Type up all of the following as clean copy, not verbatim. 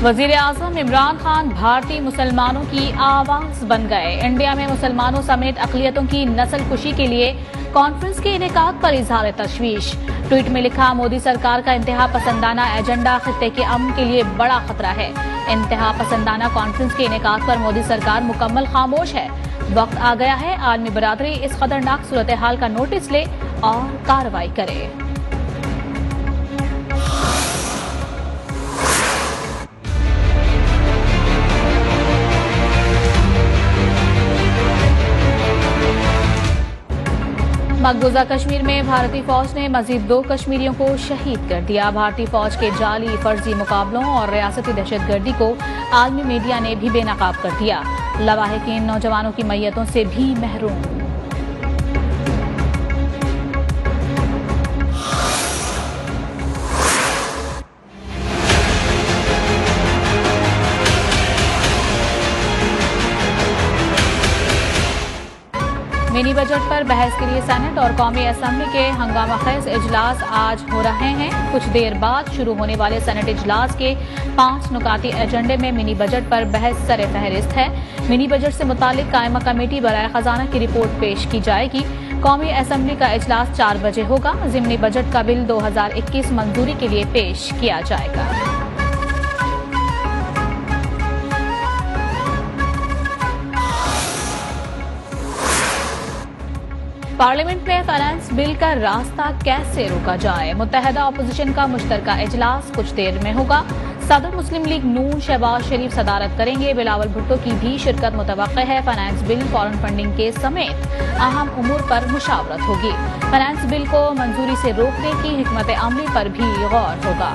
वजीर आजम इमरान खान भारतीय मुसलमानों की आवाज बन गए। इंडिया में मुसलमानों समेत अक़लियतों की नस्ल कुशी के लिए कॉन्फ्रेंस के इनेकाद पर इजहार तशवीश। ट्वीट में लिखा, मोदी सरकार का इंतहा पसंदाना एजेंडा खित्ते के अमन के लिए बड़ा खतरा है। इंतहा पसंदाना कॉन्फ्रेंस के इनेकाद पर मोदी सरकार मुकम्मल खामोश है। वक्त आ गया है आलमी बरादरी इस खतरनाक सूरत हाल का नोटिस ले और कार्रवाई करे। मकबूजा कश्मीर में भारतीय फौज ने मजीद 2 कश्मीरियों को शहीद कर दिया। भारतीय फौज के जाली फर्जी मुकाबलों और रियासती दहशतगर्दी को आलमी मीडिया ने भी बेनकाब कर दिया। लवाहिकीन नौजवानों की मैयतों से भी महरूम। मिनी बजट पर बहस के लिए सेनेट और कौमी असम्बली के हंगामाखेज इजलास आज हो रहे हैं। कुछ देर बाद शुरू होने वाले सेनेट इजलास के 5 नुकाती एजेंडे में मिनी बजट पर बहस सरे फहरिस्त है। मिनी बजट से मुतालिक कायमा कमेटी बराए खजाना की रिपोर्ट पेश की जाएगी। कौमी असम्बली का इजलास 4 बजे होगा। ज़िमनी बजट का बिल 2021 मंजूरी के लिए पेश किया जाएगा। पार्लियामेंट में फाइनेंस बिल का रास्ता कैसे रोका जाए। मुत्तहदा अपोजिशन का मुश्तरका इजलास कुछ देर में होगा। सदर मुस्लिम लीग नून शहबाज शरीफ सदारत करेंगे। बिलावल भुट्टो की भी शिरकत मुतवक्किह है। फाइनेंस बिल, फॉरेन फंडिंग के समेत अहम उमूर पर मुशावरत होगी। फाइनेंस बिल को मंजूरी से रोकने की हिकमत अमली पर भी गौर होगा।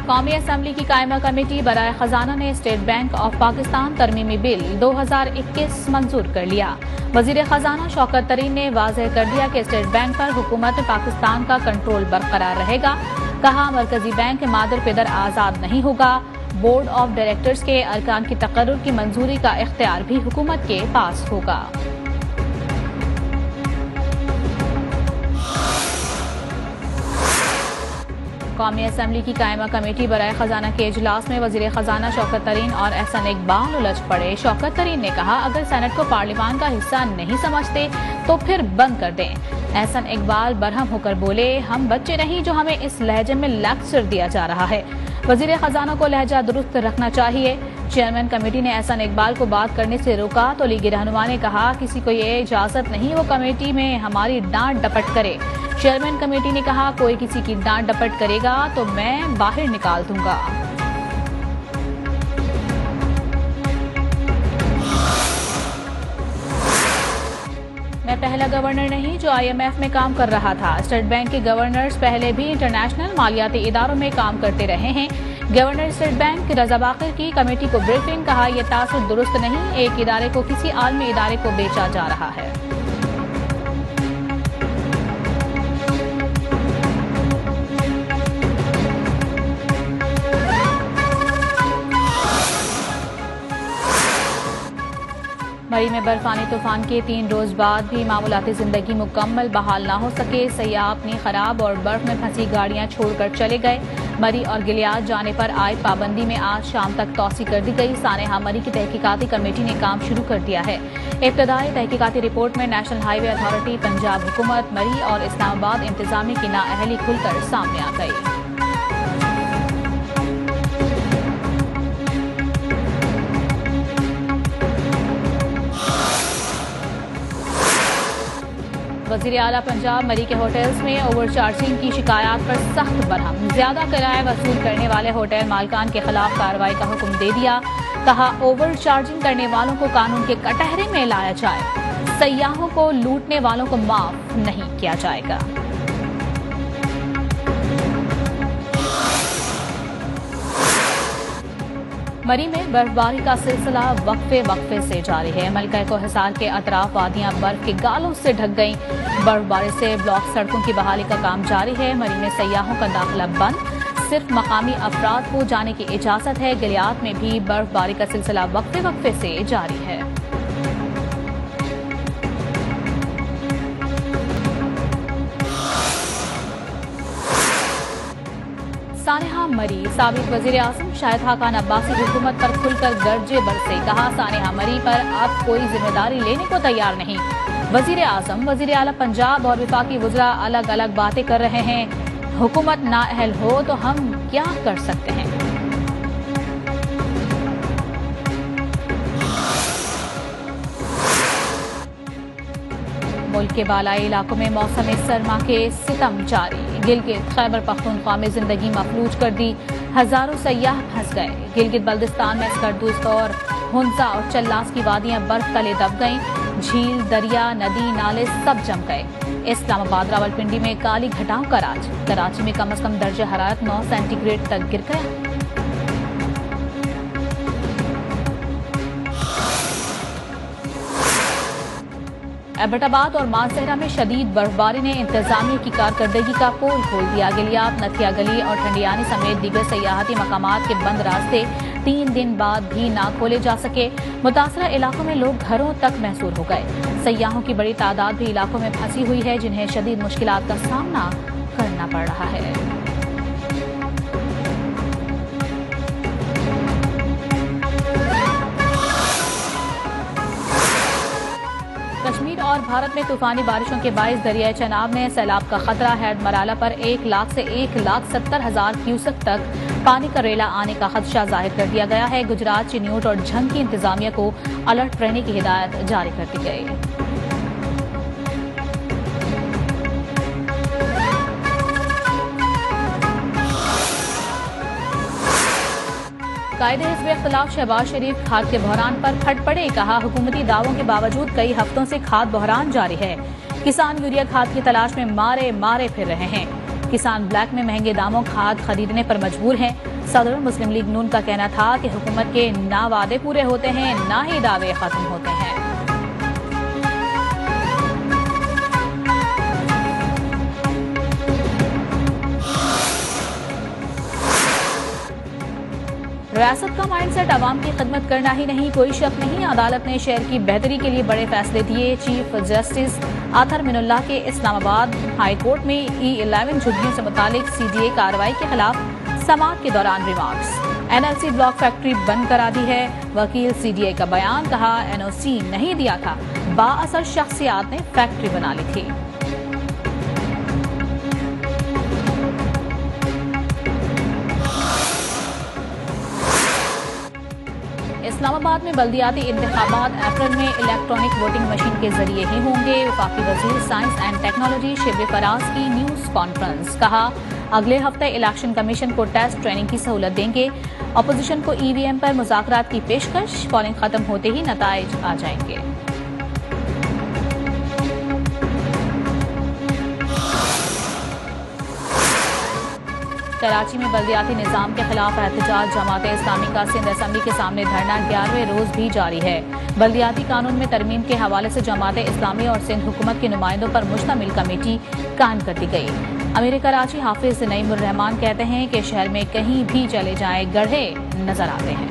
कौमी असम्बली की कायमा कमेटी बराए खजाना ने स्टेट बैंक ऑफ पाकिस्तान तरमीमी बिल 2021 मंजूर कर लिया। वजीर खजाना शौकत तरीन ने वाज़ेह कर दिया कि स्टेट बैंक पर हुकूमत पाकिस्तान का कंट्रोल बरकरार रहेगा। कहा, मरकजी बैंक मादर पेदर आज़ाद नहीं होगा। बोर्ड ऑफ डायरेक्टर्स के अरकान की तकर्रुर की मंजूरी का इख्तियार भी हुकूमत के पास होगा। कौमी असम्बली की कायमा कमेटी बराए खजाना के इजलास में वजीर खजाना शौकत तरीन और एहसन इकबाल उलझ पड़े। शौकत तरीन ने कहा, अगर सेनेट को पार्लियामान का हिस्सा नहीं समझते तो फिर बंद कर दें। एहसन इकबाल बरहम होकर बोले, हम बच्चे नहीं जो हमें इस लहजे में लेक्चर दिया जा रहा है। वजीर खजाना को लहजा दुरुस्त रखना चाहिए। चेयरमैन कमेटी ने एहसन इकबाल को बात करने से रोका तो लीगी रहनुमा ने कहा, किसी को ये इजाजत नहीं वो कमेटी में हमारी डांट डपट करे। चेयरमैन कमेटी ने कहा, कोई किसी की डांट डपट करेगा तो मैं बाहर निकाल दूंगा। मैं पहला गवर्नर नहीं जो IMF में काम कर रहा था। स्टेट बैंक के गवर्नर्स पहले भी इंटरनेशनल मालियाती इदारों में काम करते रहे हैं। गवर्नर स्टेट बैंक रजा बाकर की कमेटी को ब्रीफिंग। कहा, यह तासुर दुरुस्त नहीं, एक इदारे को किसी आलमी इदारे को बेचा जा रहा है। मरी में बर्फानी तूफान के 3 रोज बाद भी मामूलाती जिंदगी मुकम्मल बहाल ना हो सके। सयाह अपनी खराब और बर्फ में फंसी गाड़ियां छोड़कर चले गए। मरी और गिलियाद जाने पर आयद पाबंदी में आज शाम तक तौसी कर दी गई। सानेहा मरी की तहकीकाती कमेटी ने काम शुरू कर दिया है। इब्तदाई तहकीकाती रिपोर्ट में नेशनल हाईवे अथॉरिटी, पंजाब हुकूमत, मरी और इस्लामाबाद इंतजामिया की नाअहली खुलकर सामने आ गई। वज़ीर आला पंजाब मरी के होटल्स में ओवर चार्जिंग की शिकायत पर सख्त बरहम। ज्यादा किराया वसूल करने वाले होटल मालकान के खिलाफ कार्रवाई का हुक्म दे दिया। कहा, ओवर चार्जिंग करने वालों को कानून के कटहरे में लाया जाए। सयाहों को लूटने वालों को माफ नहीं किया जाएगा। मरी में बर्फबारी का सिलसिला वक्फे से जारी है। मलका को हिसार के अतराफ वादियां बर्फ के गालों से ढक गईं। बर्फबारी से ब्लॉक सड़कों की बहाली का काम जारी है। मरी में सयाहों का दाखिला बंद, सिर्फ मकामी अफराद को जाने की इजाजत है। गिलियात में भी बर्फबारी का सिलसिला वक्फे से जारी है। मरी। साबिक वजीर आजम शाहिद खाकान अब्बासी हुकूमत पर खुलकर गरजे बरसे। कहा सानिया मरी पर अब कोई जिम्मेदारी लेने को तैयार नहीं। वजीर आजम, वजीर आला पंजाब और विफाकी वज़रा अलग अलग बातें कर रहे हैं। हुकूमत नाअहल हो तो हम क्या कर सकते हैं। मुल्क के बालाई इलाकों में मौसम सरमा के सितम जारी। गिलगित खैबर पख्तूनख्वा में जिंदगी मफलूज कर दी। हजारों सयाह फंस गए। गिलगित बल्दिस्तान में स्कर्दुस्त और हुंजा और चल्लास की वादियां बर्फ तले दब गईं। झील, दरिया, नदी, नाले सब जम गए। इस्लामाबाद, रावलपिंडी में काली घटाओं का राज। कराची में कम से कम दर्जा हरारत 9 सेंटीग्रेड तक गिर गया। एबटाबाद और मानसहरा में शदीद बर्फबारी ने इंतजामिया की कारकर्दगी का पोल खोल दिया। गिलियात, नथिया गली और ठंडियानी समेत दीगर सयाहती मकामात के बंद रास्ते 3 दिन बाद भी ना खोले जा सके। मुतासरा इलाकों में लोग घरों तक महसूर हो गए। सयाहों की बड़ी तादाद भी इलाकों में फंसी हुई है, जिन्हें शदीद मुश्किलात का सामना करना पड़ रहा है। कश्मीर और भारत में तूफानी बारिशों के बाइस दरियाए चनाब में सैलाब का खतरा। हैड मराला पर 1 लाख से 1,70,000 क्यूसेक तक पानी का रेला आने का खदशा जाहिर कर दिया गया है। गुजरात, चिन्यूट और झंग की इंतजामिया को अलर्ट रहने की हिदायत जारी कर दी गई। कायदे हिज़्ब इख्तिलाफ शहबाज शरीफ खाद के बहरान पर फट पड़े। कहा हुकूमती दावों के बावजूद कई हफ्तों से खाद बहरान जारी है। किसान यूरिया खाद की तलाश में मारे फिर रहे हैं। किसान ब्लैक में महंगे दामों खाद खरीदने पर मजबूर हैं। सदर मुस्लिम लीग नून का कहना था कि हुकूमत के ना वादे पूरे होते हैं, ना ही दावे खत्म होते हैं। रियासत का माइंडसेट आवाम की खिदमत करना ही नहीं, कोई शक नहीं। अदालत ने शहर की बेहतरी के लिए बड़े फैसले दिए। चीफ जस्टिस आथर मिनुल्लाह के इस्लामाबाद हाई कोर्ट में E11 झुग्गियों से मुतालिक CDA कार्रवाई के खिलाफ समाअत के दौरान रिमार्क्स। NLC ब्लॉक फैक्ट्री बंद करा दी है। वकील CDA का बयान। कहा NOC नहीं दिया था, बाअसर शख्सियात ने फैक्ट्री बना ली थी। इस्लामाबाद में बल्दियाती इंतखाबात अप्रैल में इलेक्ट्रॉनिक वोटिंग मशीन के जरिए ही होंगे। वफाकी वजीर science and technology Shibu Faraz की न्यूज कॉन्फ्रेंस। कहा अगले हफ्ते इलेक्शन कमीशन को टेस्ट ट्रेनिंग की सहूलत देंगे। अपोजिशन को EVM पर मुज़ाकरात की पेशकश। पोलिंग खत्म होते ही नताइज आ जाएंगे। कराची में बल्दियाती निज़ाम के खिलाफ एहतजाज। जमात इस्लामी का सिंध असम्बली के सामने धरना 11वें रोज भी जारी है। बल्दियाती कानून में तरमीम के हवाले से जमात इस्लामी और सिंध हुकूमत के नुमाइंदों पर मुश्तमिल कमेटी कायम कर दी गई। अमीर कराची हाफिज नईमुर रहमान कहते हैं कि शहर में कहीं भी चले जाए गड्ढे नजर आते हैं।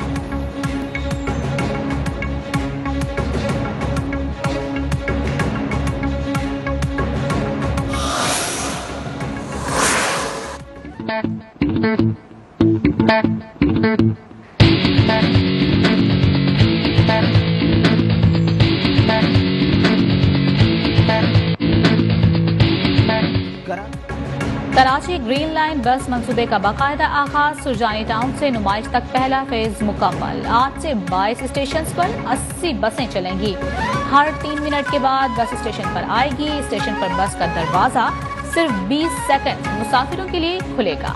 कराची ग्रीन लाइन बस मंसूबे का बाकायदा आगाज। सुरजानी टाउन से नुमाइश तक पहला फेज मुकम्मल। आज से 22 स्टेशन पर 80 बसें चलेंगी। हर 3 मिनट के बाद बस स्टेशन पर आएगी। स्टेशन पर बस का दरवाजा सिर्फ 20 सेकंड मुसाफिरों के लिए खुलेगा।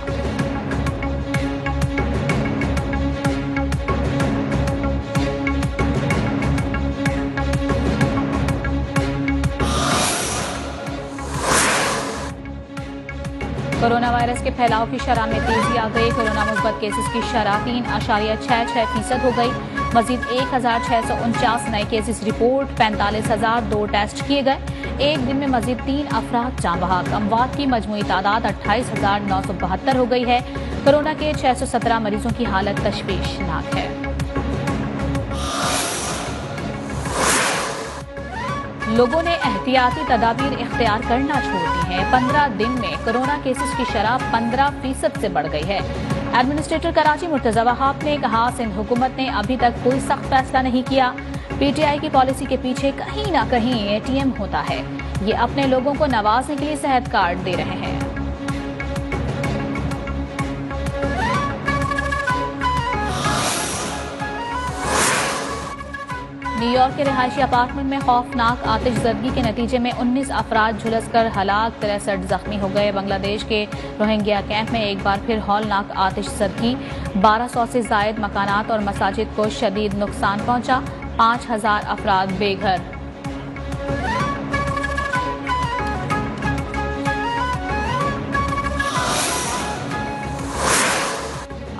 कोरोना वायरस के फैलाव की शरह में तेजी आ गई। कोरोना मुस्बत केसेस की शरह 3.66% हो गई। मजीद 1,649 नए केसेस रिपोर्ट। 45,002 टेस्ट किए गए। एक दिन में मजीद 3 अफराद जान बहक। अमवात की मजमूई तादाद 28,972 हो गई है। कोरोना के 617 मरीजों की हालत तशवीशनाक है। लोगों ने एहतियाती तदाबीर इख्तियार करना छोड़ दी है। 15 दिन में कोरोना केसेस की शरह 15% से बढ़ गई है। एडमिनिस्ट्रेटर कराची मुर्तजा वहाब ने कहा, सिंध हुकूमत ने अभी तक कोई सख्त फैसला नहीं किया। पीटीआई की पॉलिसी के पीछे कहीं ना कहीं एटीएम होता है। ये अपने लोगों को नवाजने के लिए सेहत कार्ड दे रहे हैं। न्यूयॉर्क के रिहायशी अपार्टमेंट में खौफनाक आतिशज़दगी के नतीजे में 19 अफराद झुलसकर हलाक, 63 जख्मी हो गए। बांग्लादेश के रोहिंग्या कैंप में एक बार फिर हौलनाक आतिशज़दगी, 1200 से जायद मकानात और मसाजिद को शदीद नुकसान पहुंचा, 5000 अफराद बेघर।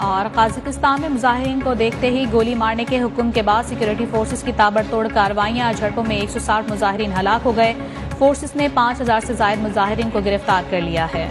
और कजाकिस्तान में मुजाहिरीन को देखते ही गोली मारने के हुक्म के बाद सिक्योरिटी फोर्सेस की ताबड़तोड़ कार्रवाइयां, झड़पों में 160 मुजाहिरीन हलाक हो गए। फोर्सेस ने 5000 से जायद मुजाहिरीन को गिरफ्तार कर लिया है।